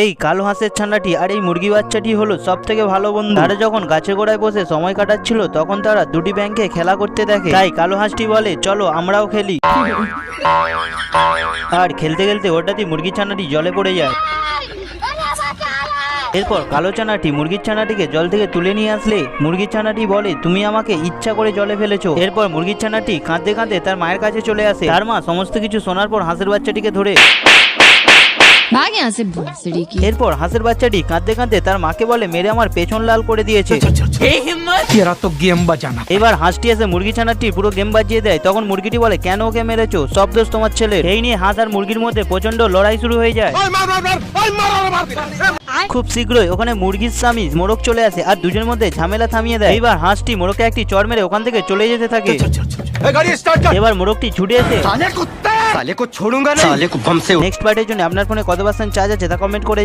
এই কালো হাঁসের ছানাটি আর এই মুরগি বাচ্চাটি হলো সব থেকে ভালো বন্ধু। তারা যখন গাছের গোড়ায় বসে সময় কাটাচ্ছিল তখন তারা দুটি ব্যাঙকে খেলা করতে দেখে। তাই কালো হাঁসটি বলে চলো আমরাও খেলি। আর খেলতে খেলতে হঠাৎই মুরগির ছানাটি জলে পড়ে যায়। এরপর কালো ছানাটি মুরগির ছানাটিকে জল থেকে তুলে নিয়ে আসলে মুরগির ছানাটি বলে তুমি আমাকে ইচ্ছা করে জলে ফেলেছো। এরপর মুরগির ছানাটি কাঁদতে কাঁদতে তার মায়ের কাছে চলে আসে। তার মা সমস্ত কিছু শোনার পর হাঁসের বাচ্চাটিকে ধরে भाग यहाँ से भोसड़ी की। এরপর হাঁসের বাচ্চাটি কাঁদতে কাঁদতে তার মাকে বলে মেরে আমার পেছন লাল করে দিয়েছে। तेरा तो गेम बजाना। এবার হাঁসটি এসে মুরগি ছানাটি পুরো গেম বাজিয়ে দেয়। তখন মুরগিটি বলে কেন ওকে মেরেছো, সব দোষ তোমার ছেলে। এই নিয়ে হাঁস আর মুরগির মধ্যে প্রচন্ড লড়াই শুরু হয়ে যায়। খুব শীঘ্রই ওখানে মুরগির স্বামী মোরগ চলে আসে আর দুজনের মধ্যে ঝামেলা থামিয়ে দেয়। এবার হাঁসটি মোরগকে একটি চড় মেরে ওখান থেকে চলে যেতে থাকে। এবার মোরগটি ছুটে এসে साले को छोड़ूंगा नहीं, साले को बम से নেক্সট পার্টের জন্য আপনার ফোনে কত পার্সেন্ট চার্জ আছে তা কমেন্ট করে